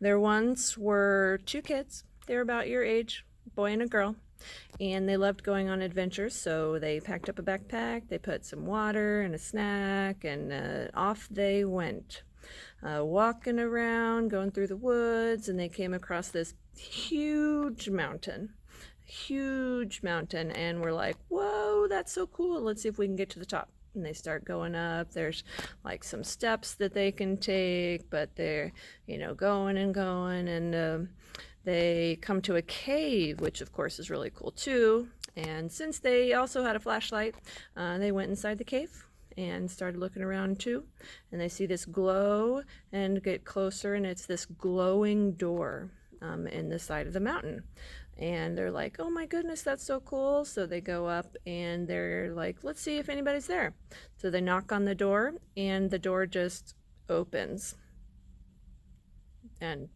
There once were two kids. They were about your age, a boy and a girl, and they loved going on adventures. So they packed up a backpack, they put some water and a snack, and off they went. Walking around, going through the woods, and they came across this huge mountain, and we're like, whoa, that's so cool. Let's see if we can get to the top. And they start going up. There's like some steps that they can take, but they're, going and going. And they come to a cave, which of course is really cool too. And since they also had a flashlight, they went inside the cave and started looking around too. And they see this glow and get closer, and it's this glowing door in the side of the mountain. And they're like, oh my goodness, that's so cool. So they go up and they're like, let's see if anybody's there. So they knock on the door, and the door just opens. And,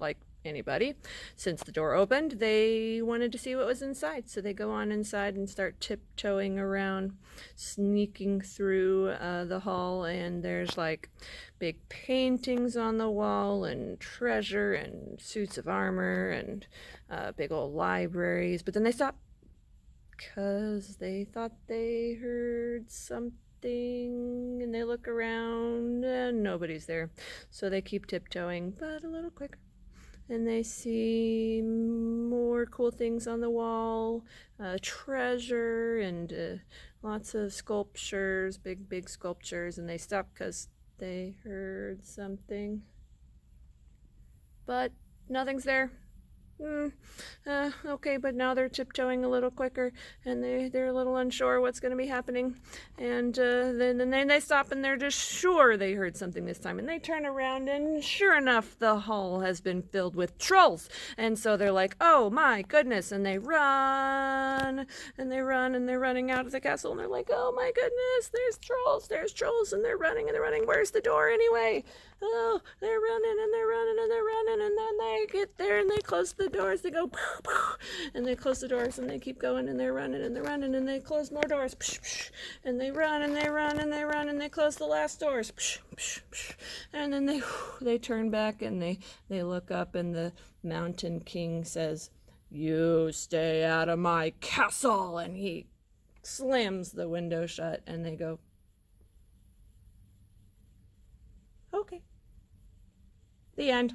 like anybody, since the door opened, they wanted to see what was inside. So they go on inside and start tiptoeing around, sneaking through the hall. And there's like big paintings on the wall, and treasure, and suits of armor, and big old libraries. But then they stop because they thought they heard something, and they look around and nobody's there. So they keep tiptoeing, but a little quicker. And they see more cool things on the wall, treasure, and lots of sculptures, big sculptures. And they stop because they heard something, but nothing's there. Okay, but now they're tiptoeing a little quicker, and they're a little unsure what's going to be happening. And then they stop, and they're just sure they heard something this time. And they turn around, and sure enough, the hall has been filled with trolls. And so they're like, oh my goodness. And they run, and they run, and they're running out of the castle. And they're like, oh my goodness, there's trolls, and they're running, and they're running. Where's the door anyway? Oh, they're running, and they're running, and they're running, and then they get there, and they close the doors. They go, and they close the doors, and they keep going, and they're running, and they're running, and they close more doors, and they run, and they run, and they run, and they close the last doors, and then they turn back, and they look up, and the Mountain King says, you stay out of my castle, and he slams the window shut, and they go, okay. The end.